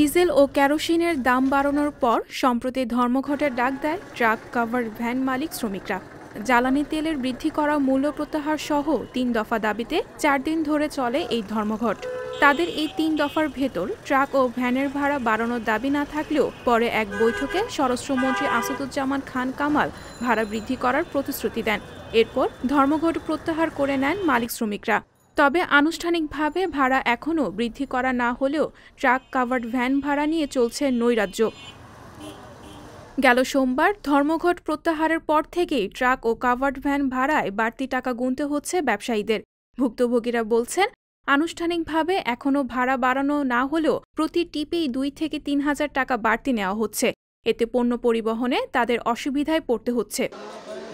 Diesel ও কেরোসিনের দাম বাড়ানোর পর সম্প্রতি ধর্মঘটের ডাক দেয় ট্রাক কাভার্ড ভ্যান মালিক শ্রমিকরা। জ্বালানি তেলের বৃদ্ধি করা মূল্য প্রত্যাহার সহ ৩ দফা দাবিতে ৪ দিন ধরে চলে এই ধর্মঘট। তাদের এই ৩ দফার ভেতর ট্রাক ও ভ্যানের ভাড়া বাড়ানোর দাবি না থাকলেও পরে এক বৈঠকে স্বরাষ্ট্রমন্ত্রী আসাদুজ্জামান খান কামাল ভাড়া বৃদ্ধি করার প্রতিশ্রুতি দেন। এরপর ধর্মঘট প্রত্যাহার করে নেন মালিক শ্রমিকরা। তবে আনুষ্ঠানিকভাবে ভাড়া এখনও বৃদ্ধি করা না হলেও ট্রাক কাভার্ড ভ্যান ভাড়া নিয়ে চলছে নৈরাজ্য। গেল সোমবার ধর্মঘট প্রত্যাহারের পর থেকেই ট্রাক ও কাভার্ড ভ্যান ভাড়ায় বাড়তি টাকা গুনতে হচ্ছে ব্যবসায়ীদের। ভুক্তভোগীরা বলছেন, আনুষ্ঠানিকভাবে এখনও ভাড়া বাড়ানো না হলেও প্রতি টিপেই ২ থেকে ৩ হাজার টাকা বাড়তি নেওয়া হচ্ছে। এতে পণ্য পরিবহনে তাদের অসুবিধায় পড়তে হচ্ছে।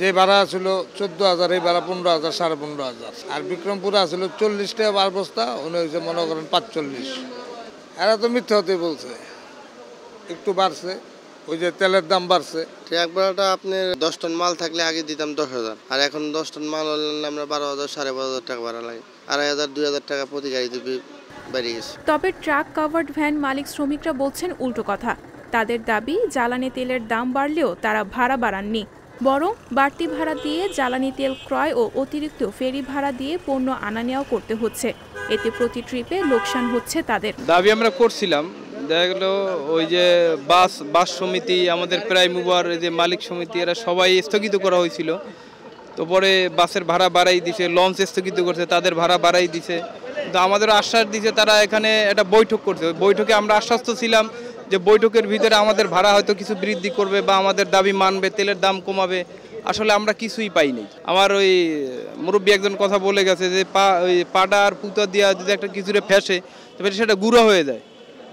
যে ভাড়া ছিল ১৪,০০০, এই ভাড়া ১৫,০০০, ১৫,৫০০। আর বিক্রমপুরে আসছিল ৪০ টাকা বার বস্তা, উনি হয়েছে মনে করেন ৪৫। এরা তো মিথ্যা হতে বলছে, একটু বাড়ছে, ওই যে তেলের দাম বাড়ছে। ট্রাক ভাড়াটা আপনি ১০ টন মাল থাকলে আগে দিতাম ১০,০০০, আর এখন ১০ টন মাল হলে আমরা ১২,০০০, ১২,৫০০ টাকা ভাড়া লাগে, ২,৫০০, ২,০০০ টাকা প্রতি গাড়িতে বেড়ে গেছে। তবে ট্রাক কাভার্ড ভ্যান মালিক শ্রমিকরা বলছেন উল্টো কথা। তাদের দাবি, জ্বালানি তেলের দাম বাড়লেও তারা ভাড়া বাড়াননি, বরং বাড়তি ভাড়া দিয়ে জ্বালানি তেল ক্রয় ও অতিরিক্ত ফেরি ভাড়া দিয়ে পণ্য আনা নেওয়া করতে হচ্ছে। এতে প্রতি ট্রিপে লোকসান হচ্ছে তাদের। দাবি আমরা করছিলাম, দেখা গেল ওই যে বাস সমিতি, আমাদের প্রাইম মুভার, যে মালিক সমিতি, এরা সবাই স্থগিত করা হয়েছিল। তো পরে বাসের ভাড়া বাড়াই দিছে, লঞ্চ স্থগিত করছে, তাদের ভাড়া বাড়াই দিছে। তো আমাদের আশ্বাস দিছে তারা এখানে একটা বৈঠক করছে। ওই বৈঠকে আমরা আশ্বস্ত ছিলাম যে বৈঠকের ভিতরে আমাদের ভাড়া হয়তো কিছু বৃদ্ধি করবে বা আমাদের দাবি মানবে, তেলের দাম কমাবে। আসলে আমরা কিছুই পাইনি। আমার ওই মুরব্বী একজন কথা বলে গেছে যে ওই পাটা আর পুতা দিয়া যদি একটা কিছুরে ফেসে তবে সেটা গুঁড়া হয়ে যায়।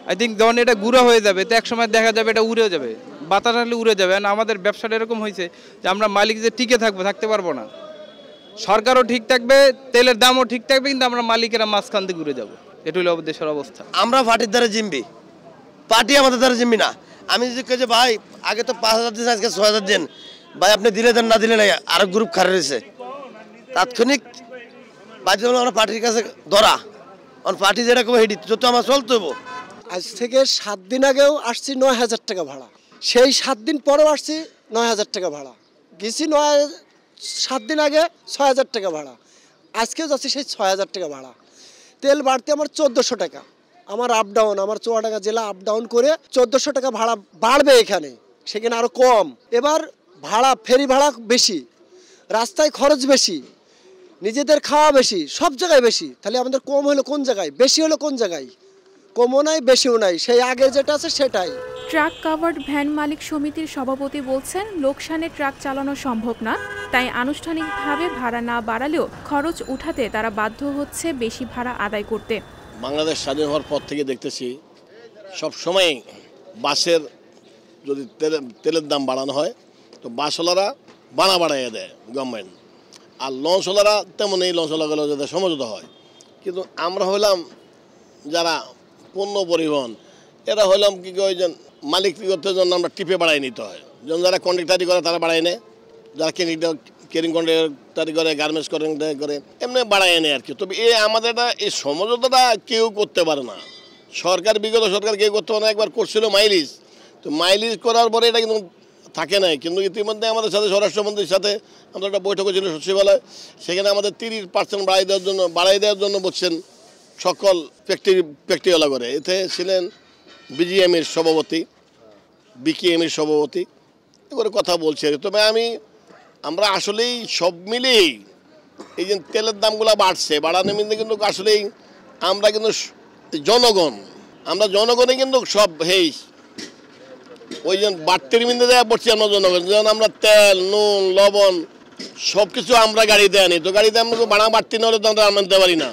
আই থিঙ্ক যখন এটা গুঁড়া হয়ে যাবে তো একসময় দেখা যাবে এটা উড়ে যাবে, বাতাস আসলে উড়ে যাবে। আর আমাদের ব্যবসাটা এরকম হয়েছে যে আমরা মালিক যে টিকে থাকতে পারবো না। সরকারও ঠিক থাকবে, তেলের দামও ঠিক থাকবে, কিন্তু আমরা মালিকেরা মাঝখান থেকে ঘুরে যাবো। এটা হলো দেশের অবস্থা। আমরা পার্টির দ্বারা জিম্বি, পার্টি আমাদের দ্বারা জিম্বি না। আমি যদি কে যে ভাই আগে তো ৫,০০০ দিন, আজকে ৬,০০০ দিন, ভাই আপনি দিলে দেন, না দিলে নাই, আরো গ্রুপ খারাপ রয়েছে। তাৎক্ষণিক বাধ্য হলো আমরা পার্টির কাছে ধরা, পার্টি যেটা করবো হেডি যত আমার চলতে হবো। আজ থেকে ৭ দিন আগেও আসছি ৯,০০০ টাকা ভাড়া, সেই ৭ দিন পরেও আসছি ৯,০০০ টাকা ভাড়া, গেছি ৭ দিন আগে ৬,০০০ টাকা ভাড়া, আজকেও যাচ্ছি সেই ৬,০০০ টাকা ভাড়া। তেল বাড়তে আমার ১৪০০ টাকা, আমার আপ ডাউন, আমার চুয়াডাঙ্গা জেলা আপ ডাউন করে ১৪০০ টাকা ভাড়া বাড়বে এখানে, সেখানে আরও কম। এবার ভাড়া, ফেরি ভাড়া বেশি, রাস্তায় খরচ বেশি, নিজেদের খাওয়া বেশি, সব জায়গায় বেশি। তাহলে আমাদের কম হলো কোন জায়গায়, বেশি হলো কোন জায়গায়? কমও নাই, বেশিও নাই, সেই আগে যেটা আছে সেটাই। ট্রাক কাভার্ড ভ্যান মালিক সমিতির সভাপতি বলছেন, লোকসানে ট্রাক চালানো সম্ভব না, তাই আনুষ্ঠানিকভাবে ভাড়া না বাড়ালেও খরচ উঠাতে তারা বাধ্য হচ্ছে বেশি ভাড়া আদায় করতে। বাংলাদেশ স্বাধীন হওয়ার পর থেকে দেখতেছি সবসময় বাসের যদি তেলের দাম বাড়ানো হয় তো বাসওয়ালারা বাড়াইয়ে দেয় গভর্নমেন্ট, আর লঞ্চওয়ালারা তেমনই লঞ্চওয়ালাগুলো যাতে সমঝোতা হয়। কিন্তু আমরা হইলাম যারা পণ্য পরিবহন, এরা হইলাম কি ওই যে মালিক করতে জন্য আমরা টিপে বাড়াই নিতে হয়। যেমন যারা কন্ট্রাক্টারি করে তারা বাড়াই নেয়, যারা কেরিং কন্ট্রাক্টারি করে, গার্মেন্টস করে, এমনি বাড়াই নেয় আর কি। তবে আমাদের এই সমঝোতাটা কেউ করতে পারে না, সরকার, বিগত সরকার কেউ করতে পারে না। একবার করছিল মাইলিজ, তো মাইলিজ করার পরে এটা কিন্তু থাকে নাই। কিন্তু ইতিমধ্যে আমাদের সাথে স্বরাষ্ট্রমন্ত্রীর সাথে আমাদের একটা বৈঠক হয়েছিল সচিবালয়, সেখানে আমাদের 30% বাড়াই দেওয়ার জন্য বলছেন সকল ফ্যাক্টরিওয়ালা করে। এতে ছিলেন বিজিএমের সভাপতি, বিকেএমের সভাপতি, এগুলো কথা বলছে। তবে আমরা আসলেই সব মিলেই এই যে তেলের দামগুলো বাড়ানো মিলে কিন্তু আসলেই আমরা কিন্তু জনগণে কিন্তু সব ওই যে বাড়তির মিন্দে দেওয়া পড়ছি আমরা জনগণ। যেমন আমরা তেল, নুন, লবণ সব কিছু আমরা গাড়িতে আনি, তো গাড়িতে আমরা ভাড়া বাড়তি না হলে তো আমরা আনতে পারি না।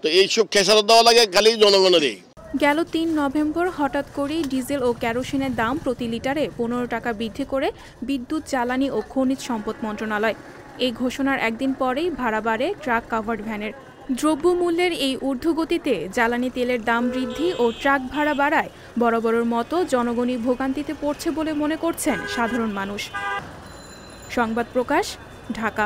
তো এইসব খেসারত দেওয়া লাগে খালি জনগণেরই। গেল ৩ নভেম্বর হঠাৎ করেই ডিজেল ও কেরোসিনের দাম প্রতি লিটারে ১৫ টাকা বৃদ্ধি করে বিদ্যুৎ, জ্বালানি ও খনিজ সম্পদ মন্ত্রণালয়। এই ঘোষণার একদিন পরেই ভাড়া বাড়ে ট্রাক কাভার্ড ভ্যানের। দ্রব্যমূল্যের এই ঊর্ধ্বগতিতে জ্বালানি তেলের দাম বৃদ্ধি ও ট্রাক ভাড়া বাড়ায় বরাবরের মতো জনগণই ভোগান্তিতে পড়ছে বলে মনে করছেন সাধারণ মানুষ। সংবাদ প্রকাশ, ঢাকা।